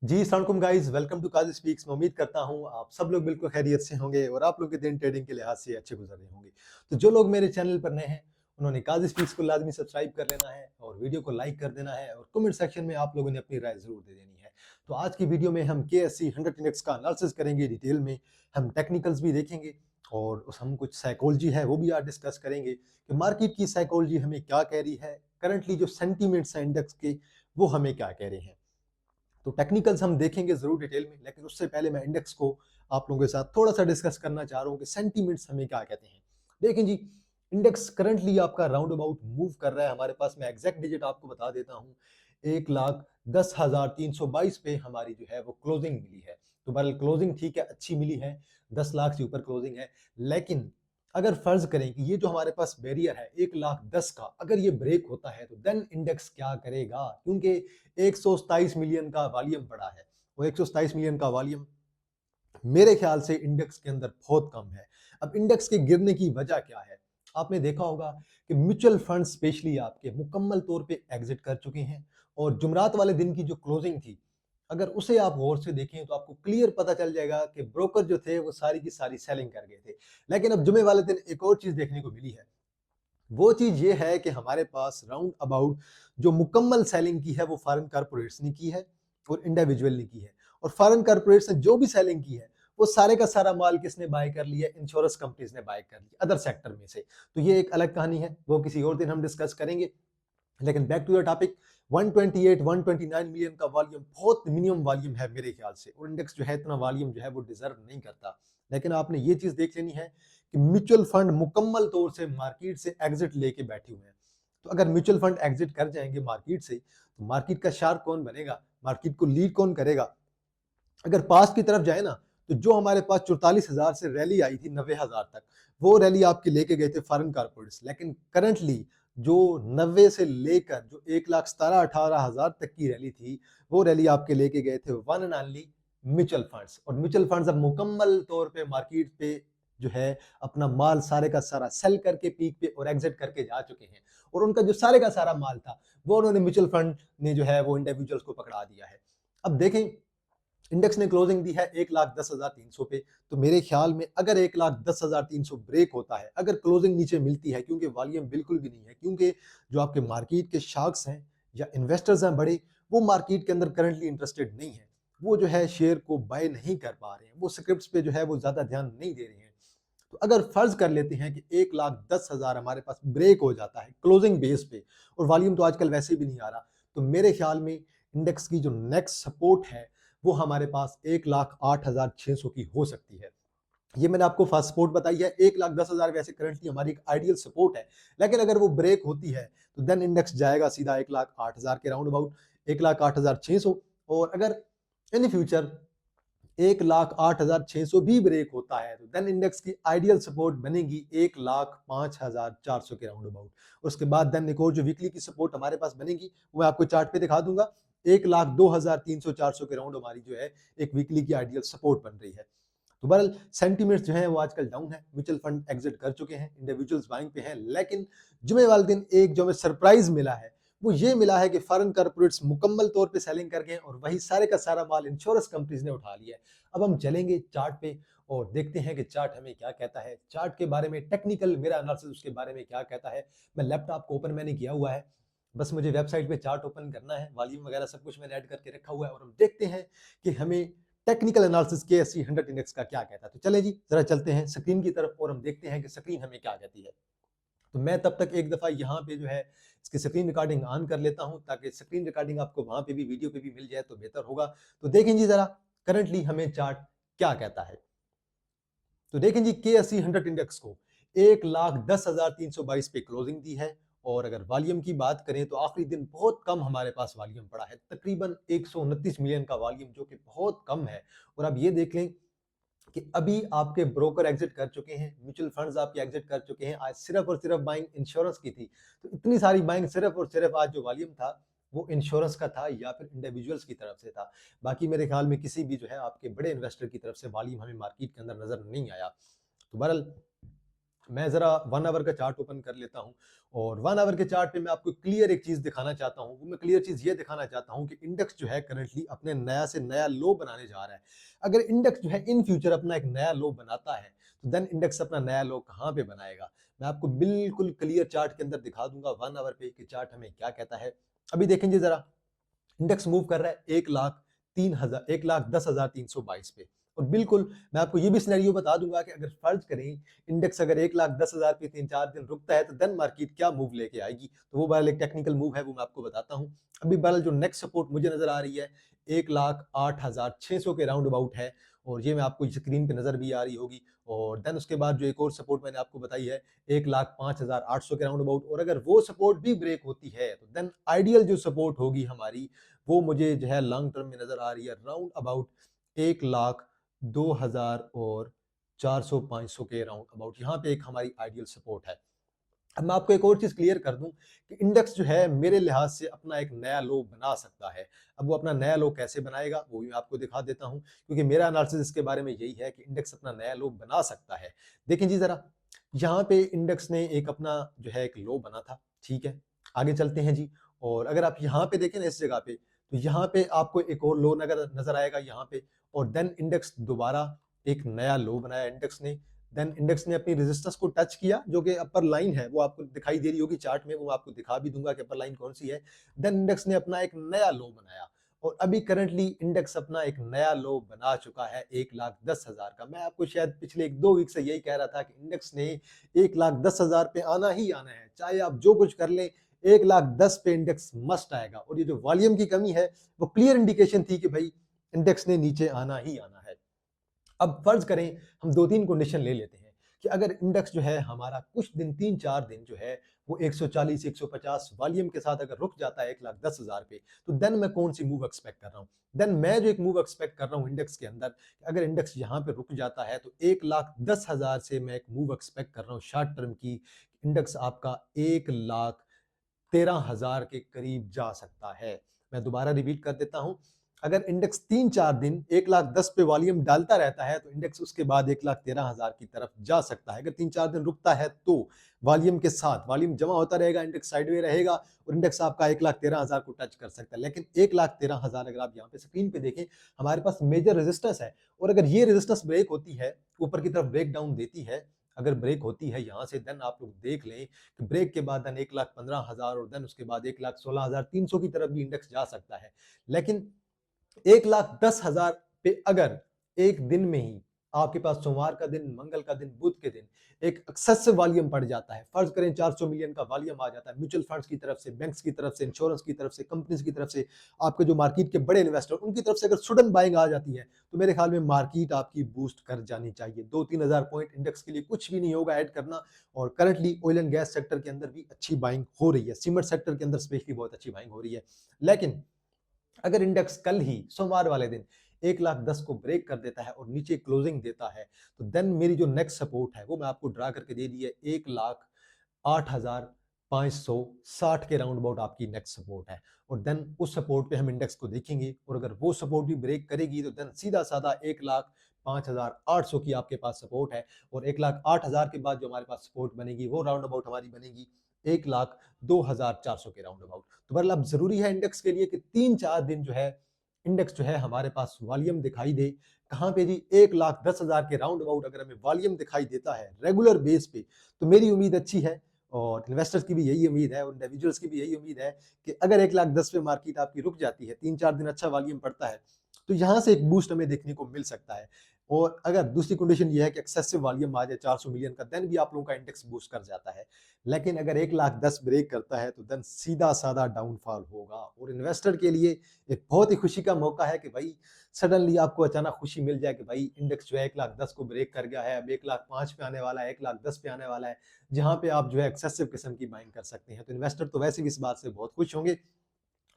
जी सलामुकुम guys, welcome to Kazi speaks. मैं उम्मीद करता हूँ आप सब लोग बिल्कुल खैरियत से होंगे और आप लोग के दिन ट्रेडिंग के लिहाज से अच्छे गुजर रहे होंगे। तो जो लोग मेरे चैनल पर नए हैं उन्होंने काजी स्पीक्स को लाजमी सब्सक्राइब कर लेना है और वीडियो को लाइक कर देना है और कमेंट सेक्शन में आप लोगों ने अपनी राय जरूर दे देनी है। तो आज की वीडियो में हम KSE 100 इंडेक्स का एनालिसिस करेंगे डिटेल में। हम टेक्निकल्स भी देखेंगे और हम कुछ साइकोलॉजी है वो भी आज डिस्कस करेंगे कि मार्केट की साइकोलॉजी हमें क्या कह रही है, करंटली जो सेंटीमेंट्स हैं इंडेक्स के वो हमें क्या कह रहे हैं। तो टेक्निकल्स हम देखेंगे जरूर डिटेल में, लेकिन उससे पहले मैं इंडेक्स को आप लोगों के साथ थोड़ा सा डिस्कस करना चाह रहा हूं कि सेंटीमेंट्स हमें क्या कहते हैं। देखें जी, इंडेक्स करंटली आपका राउंड अबाउट मूव कर रहा है। हमारे पास मैं एग्जैक्ट डिजिट आपको बता देता हूं, 1,10,322 पे हमारी जो है वो क्लोजिंग मिली है। तो बहरहाल क्लोजिंग ठीक है, अच्छी मिली है, 10 लाख से ऊपर क्लोजिंग है। लेकिन अगर फर्ज करें कि ये जो हमारे पास बैरियर है 1,10,000 का, अगर ये ब्रेक होता है तो देन इंडेक्स क्या करेगा, क्योंकि 127 मिलियन का वॉल्यूम पड़ा है और 127 मिलियन का वॉल्यूम मेरे ख्याल से इंडेक्स के अंदर बहुत कम है। अब इंडेक्स के गिरने की वजह क्या है? आपने देखा होगा कि म्यूचुअल फंड स्पेशली आपके मुकम्मल तौर पे एग्जिट कर चुके हैं और जुमरात वाले दिन की जो क्लोजिंग थी, अगर उसे आप गौर से देखें तो आपको क्लियर पता चल जाएगा कि ब्रोकर जो थे वो सारी की सारी सेलिंग कर गए थे। लेकिन अब जुमे वाले दिन एक और चीज देखने को मिली है। वो चीज ये है कि हमारे पास राउंड अबाउट जो मुकम्मल सेलिंग की है वो फॉरेन कारपोरेट्स ने की है और इंडिविजुअल ने की है। और फॉरेन कारपोरेट्स ने जो भी सेलिंग की है वो सारे का सारा माल किसने बाय कर लिया? इंश्योरेंस कंपनीज ने बाय कर लिया अदर सेक्टर में से। तो ये एक अलग कहानी है, वो किसी और दिन हम डिस्कस करेंगे। लेकिन back to the topic, 128 129 million का वॉल्यूम बहुत मिनिमम वॉल्यूम है मेरे ख्याल से, और इंडेक्स जो है इतना वॉल्यूम जो है वो डिजर्व नहीं करता। लेकिन आपने ये चीज देख लेनी है कि म्यूचुअल फंड मुकम्मल तौर से मार्केट से एग्जिट लेके बैठे हुए हैं। तो अगर म्यूचुअल फंड एग्जिट कर जाएंगे मार्केट से तो मार्केट का शार्क कौन बनेगा, मार्केट को लीड कौन करेगा? अगर पास की तरफ जाए ना, तो जो हमारे पास 44,000 से रैली आई थी 90,000 तक, वो रैली आपके लेके गए थे फॉरेन कारपोरेट्स। लेकिन करंटली जो 90 से लेकर जो 1,17,18,000 तक की रैली थी, वो रैली आपके लेके गए थे one and only mutual funds. और म्यूचुअल फंड्स अब मुकम्मल तौर पे मार्केट पे जो है अपना माल सारे का सारा सेल करके पीक पे और एग्जिट करके जा चुके हैं। और उनका जो सारे का सारा माल था वो उन्होंने म्यूचुअल फंड ने जो है वो इंडिविजुअल्स को पकड़ा दिया है। अब देखें, इंडेक्स ने क्लोजिंग दी है 1,10,300 पे। तो मेरे ख्याल में अगर 1,10,300 ब्रेक होता है, अगर क्लोजिंग नीचे मिलती है, क्योंकि वॉल्यूम बिल्कुल भी नहीं है, क्योंकि जो आपके मार्केट के शार्क्स हैं या इन्वेस्टर्स हैं बड़े, वो मार्केट के अंदर करंटली इंटरेस्टेड नहीं है। वो जो है शेयर को बाय नहीं कर पा रहे हैं, वो स्क्रिप्ट्स पे जो है वो ज्यादा ध्यान नहीं दे रहे हैं। तो अगर फर्ज कर लेते हैं कि 1,10,000 हमारे पास ब्रेक हो जाता है क्लोजिंग बेस पे, और वॉल्यूम तो आजकल वैसे भी नहीं आ रहा, तो मेरे ख्याल में इंडेक्स की जो नेक्स्ट सपोर्ट है वो हमारे पास 1,08,600 की हो सकती है। ये मैंने आपको फर्स्ट सपोर्ट बताई है। 1,10,000 वैसे करंटली हमारी एक आइडियल सपोर्ट है, लेकिन अगर वो ब्रेक होती है तो देन इंडेक्स जाएगा सीधा 1,08,000 के राउंड अबाउट, 1,08,600। और अगर इन फ्यूचर 1,08,600 भी ब्रेक होता है तो देन इंडेक्स की आइडियल सपोर्ट बनेगी 1,05,400 के राउंड अबाउट। उसके बाद देन एक और जो वीकली की सपोर्ट हमारे पास बनेगी वो मैं आपको चार्ट पे दिखा दूंगा। 1,02,300-400 के राउंड हमारी जो है एक वीकली की आइडियल सपोर्ट बन रही है। तो बहरहाल सेंटीमेंट्स जो है वो आजकल डाउन है, म्यूचुअल फंड एग्जिट कर चुके हैं, इंडिविजुअल्स बाइंग पे हैं। लेकिन जुमे वाले दिन एक जो हमें सरप्राइज मिला है वो ये मिला है कि फॉरेन कारपोरेट्स मुकम्मल तौर पे सेलिंग कर गए और वही सारे का सारा माल इंश्योरेंस कंपनीज ने उठा लिया है। अब हम चलेंगे चार्ट पे और देखते हैं कि चार्ट हमें क्या कहता है, चार्ट के बारे में टेक्निकल मेरा एनालिसिस उसके बारे में क्या कहता है। मैं लैपटॉप को ओपन मैंने किया हुआ है, बस मुझे वेबसाइट पे चार्ट ओपन करना है, वॉल्यूम वगैरह सब कुछ मैंने ऐड करके रखा हुआ है और हम देखते हैं कि हमें टेक्निकल एनालिसिस KSE 100 इंडेक्स का क्या कहता है। तो चले जी जरा चलते हैं स्क्रीन की तरफ और हम देखते हैं कि स्क्रीन हमें क्या कहती है। तो मैं तब तक एक दफा यहाँ पे जो है इसकी स्क्रीन रिकॉर्डिंग ऑन कर लेता हूँ, ताकि स्क्रीन रिकॉर्डिंग आपको वहां पे भी वीडियो पे भी मिल जाए तो बेहतर होगा। तो देखें जी जरा करंटली हमें चार्ट क्या कहता है। तो देखें जी KSE 100 इंडेक्स को 1,10,322 पे क्लोजिंग दी है। और अगर वॉल्यूम की बात करें तो आखिरी दिन बहुत कम हमारे पास वॉल्यूम पड़ा है, तकरीबन 129 मिलियन का वॉल्यूम, जो कि बहुत कम है। और अब ये देख लें कि अभी आपके ब्रोकर एग्जिट कर चुके हैं, म्यूचुअल फंड्स आपके एग्जिट कर चुके हैं। आज सिर्फ और सिर्फ बाइंग इंश्योरेंस की थी। तो इतनी सारी बाइंग सिर्फ और सिर्फ आज जो वॉल्यूम था वो इंश्योरेंस का था या फिर इंडिविजुअल्स की तरफ से था। बाकी मेरे ख्याल में किसी भी जो है आपके बड़े इन्वेस्टर की तरफ से वॉल्यूम हमें मार्केट के अंदर नजर नहीं आया। तो बहरहाल मैं जरा 1 आवर का चार्ट ओपन कर लेता हूं और 1 आवर के चार्ट पे मैं आपको क्लियर एक चीज दिखाना चाहता हूं। वो मैं क्लियर चीज ये दिखाना चाहता हूं कि इंडेक्स जो है करंटली अपने नया से नया लो बनाने जा रहा है। अगर इंडेक्स जो है इन फ्यूचर अपना एक नया लो बनाता है तो देन इंडेक्स अपना नया लो कहां पे बनाएगा, मैं आपको बिल्कुल क्लियर चार्ट के अंदर दिखा दूंगा 1 आवर पे कि चार्ट हमें क्या कहता है। अभी देखेंगे जरा, इंडेक्स मूव कर रहा है 1,10,322 पे। और बिल्कुल मैं आपको ये भी सिनेरियो बता दूंगा कि अगर फर्ज करें इंडेक्स अगर 1,10,000 पे 3-4 दिन रुकता है तो देन मार्केट क्या मूव लेके आएगी। तो वो बहरहाल एक टेक्निकल मूव है, वो मैं आपको बताता हूँ। अभी बहरहाल जो नेक्स्ट सपोर्ट मुझे नजर आ रही है 1,08,600 के राउंड अबाउट है और ये मैं आपको स्क्रीन पे नजर भी आ रही होगी। और देन उसके बाद जो एक और सपोर्ट मैंने आपको बताई है 1,05,800 के राउंड अबाउट। और अगर वो सपोर्ट भी ब्रेक होती है तो देन आइडियल जो सपोर्ट होगी हमारी वो मुझे जो है लॉन्ग टर्म में नजर आ रही है राउंड अबाउट 1,02,000 और 400-500 के राउंड अबाउट। यहाँ पे एक हमारी आइडियल सपोर्ट है। अब मैं आपको एक और चीज क्लियर कर दूं कि इंडेक्स जो है मेरे लिहाज से अपना एक नया लो बना सकता है। अब वो अपना नया लो कैसे बनाएगा वो भी मैं आपको दिखा देता हूं, क्योंकि मेरा एनालिसिस इसके बारे में यही है कि इंडेक्स अपना नया लो बना सकता है। देखें जी जरा, यहाँ पे इंडेक्स ने एक अपना जो है एक लो बना था, ठीक है। आगे चलते हैं जी, और अगर आप यहाँ पे देखें ना इस जगह पे, तो यहाँ पे आपको एक और लो नजर आएगा यहाँ पे। और देन इंडेक्स दोबारा एक नया लो बनाया इंडेक्स ने। देन इंडेक्स ने अपनी रेजिस्टेंस को टच किया जो कि अपर लाइन है, वो आपको दिखाई दे रही होगी चार्ट में, वो आपको दिखा भी दूंगा कि अपर लाइन कौन सी है। देन इंडेक्स ने अपना एक नया लो बनाया और अभी करंटली इंडेक्स अपना एक नया लो बना चुका है 1,10,000 का। मैं आपको शायद पिछले 1-2 वीक से यही कह रहा था कि इंडेक्स ने 1,10,000 पे आना ही आना है, चाहे आप जो कुछ कर लें 1,10,000 पे इंडेक्स मस्ट आएगा। और ये जो वॉल्यूम की कमी है वो क्लियर इंडिकेशन थी कि भाई इंडेक्स ने नीचे आना ही आना है। अब फर्ज करें हम 2-3 कंडीशन ले लेते हैं कि अगर इंडेक्स जो है हमारा कुछ दिन 3-4 दिन जो है वो 140-150 वॉल्यूम के साथ अगर रुक जाता है 1,10,000 पे, तो देन मैं कौन सी मूव एक्सपेक्ट कर रहा हूँ। देन मैं जो एक मूव एक्सपेक्ट कर रहा हूँ इंडेक्स के अंदर, अगर इंडेक्स यहाँ पे रुक जाता है तो 1,10,000 से मैं एक मूव एक्सपेक्ट कर रहा हूँ शॉर्ट टर्म की। इंडेक्स आपका 1,13,000 के करीब जा सकता है। मैं दोबारा रिपीट कर देता हूं, अगर इंडेक्स 3-4 दिन 1,10,000 पे वॉल्यूम डालता रहता है तो इंडेक्स उसके बाद 1,13,000 की तरफ जा सकता है। अगर 3-4 दिन रुकता है तो वॉल्यूम के साथ वॉल्यूम जमा होता रहेगा, इंडेक्स साइडवे रहेगा और इंडेक्स आपका 1,13,000 को टच कर सकता है। लेकिन 1,13,000 अगर आप यहाँ पे स्क्रीन पे देखें हमारे पास मेजर रेजिस्टेंस है, और अगर ये रेजिस्टेंस ब्रेक होती है, ऊपर की तरफ ब्रेक डाउन देती है, अगर ब्रेक होती है यहाँ से, देन आप लोग देख लें कि ब्रेक के बाद देन 1,15,000 और देन उसके बाद 1,16,300 की तरफ भी इंडेक्स जा सकता है। लेकिन 1,10,000 पे अगर एक दिन में ही आपके पास सोमवार का दिन, मंगल का दिन, बुध के दिन एक एक्सेसिव वॉल्यूम पड़ जाता है, फर्ज करें 400 मिलियन का वॉल्यूम आ जाता है म्यूचुअल फंड्स की तरफ से, बैंक्स की तरफ से, इंश्योरेंस की तरफ से, कंपनीज की तरफ से, आपके जो मार्केट के बड़े इन्वेस्टर उनकी तरफ से अगर सडन बाइंग आ जाती है तो मेरे ख्याल में मार्केट आपकी बूस्ट कर जानी चाहिए। 2-3 हजार पॉइंट इंडेक्स के लिए कुछ भी नहीं होगा ऐड करना। और currently oil and gas sector के अंदर भी अच्छी बाइंग हो रही है, सीमेंट सेक्टर के अंदर स्पेशली बहुत अच्छी बाइंग हो रही है। लेकिन अगर इंडेक्स कल ही सोमवार वाले दिन 1,10,000 को ब्रेक कर देता है और नीचे क्लोजिंग देता है तो देन मेरी जो नेक्स्ट सपोर्ट है वो मैं आपको ड्रा करके दे दी है 1,08,560 के राउंड अबाउट आपकी नेक्स्ट सपोर्ट है। और देन उस सपोर्ट पे हम इंडेक्स को देखेंगे और अगर वो सपोर्ट भी ब्रेक करेगी तो देन सीधा साधा 1,05,800 की आपके पास सपोर्ट है। और 1,08,000 के बाद जो हमारे पास सपोर्ट बनेगी वो राउंड अबाउट हमारी बनेगी 1,02,400 के राउंड अबाउट। तो बहरहाल अब जरूरी है इंडेक्स के लिए कि 3-4 दिन जो है इंडेक्स जो है हमारे पास वॉल्यूम दिखाई दे। कहां पे जी 1,10,000 के राउंड अबाउट अगर हमें वॉल्यूम दिखाई देता है रेगुलर बेस पे तो मेरी उम्मीद अच्छी है और इन्वेस्टर्स की भी यही उम्मीद है और इंडिविजुअल्स की भी यही उम्मीद है कि अगर 1,10,000 पे मार्केट आपकी रुक जाती है, 3-4 दिन अच्छा वॉल्यूम पड़ता है, तो यहां से एक बूस्ट हमें देखने को मिल सकता है। और अगर दूसरी कंडीशन ये है कि एक्सेसिव वॉल्यूम आ जाए 400 मिलियन का, देन भी आप लोगों का इंडेक्स बूस्ट कर जाता है। लेकिन अगर 1,10,000 ब्रेक करता है तो देन सीधा साधा डाउनफॉल होगा। और इन्वेस्टर के लिए एक बहुत ही खुशी का मौका है कि भाई सडनली आपको अचानक खुशी मिल जाए कि भाई इंडेक्स जो है 1,10,000 को ब्रेक कर गया है, अब 1,05,000 पे आने वाला है, 1,10,000 पे आने वाला है, जहां पे आप जो है एक्सेसिव किस्म की बाइंग कर सकते हैं। तो इन्वेस्टर तो वैसे भी इस बात से बहुत खुश होंगे।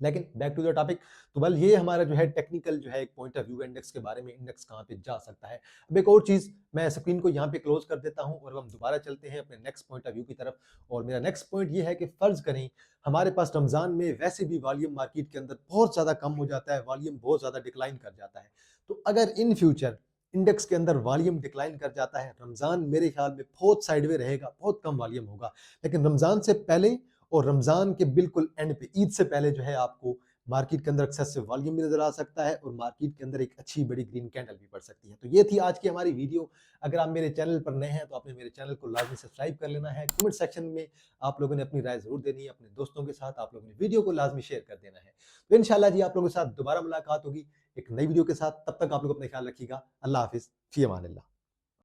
लेकिन बैक टू द टॉपिक, तो बल ये हमारा जो है टेक्निकल जो है एक पॉइंट ऑफ व्यू इंडेक्स के बारे में, इंडेक्स कहां पे जा सकता है। अब एक और चीज, मैं स्क्रीन को यहाँ पे क्लोज कर देता हूं और हम दोबारा चलते हैं अपने नेक्स्ट पॉइंट ऑफ व्यू की तरफ। और मेरा नेक्स्ट पॉइंट ये है कि फर्ज करें हमारे पास रमजान में वैसे भी वॉल्यूम मार्केट के अंदर बहुत ज्यादा कम हो जाता है, वॉल्यूम बहुत ज्यादा डिक्लाइन कर जाता है। तो अगर इन फ्यूचर इंडेक्स के अंदर वॉल्यूम डिक्लाइन कर जाता है। रमज़ान मेरे ख्याल में बहुत साइडवे रहेगा, बहुत कम वॉल्यूम होगा, लेकिन रमज़ान से पहले और रमज़ान के बिल्कुल एंड पे, ईद से पहले जो है आपको मार्केट के अंदर एक्सेसिव वॉल्यूम भी नजर आ सकता है और मार्केट के अंदर एक अच्छी बड़ी ग्रीन कैंडल भी पड़ सकती है। तो ये थी आज की हमारी वीडियो। अगर आप मेरे चैनल पर नए हैं तो आपने मेरे चैनल को लाजमी सब्सक्राइब कर लेना है। कमेंट सेक्शन में आप लोगों ने अपनी राय जरूर देनी है, अपने दोस्तों के साथ आप लोगों ने वीडियो को लाजमी शेयर कर देना है। तो इंशाल्लाह जी आप लोगों के साथ दोबारा मुलाकात होगी एक नई वीडियो के साथ। तब तक आप लोग अपना ख्याल रखिएगा। अल्लाह हाफिज, फी अमान अल्लाह।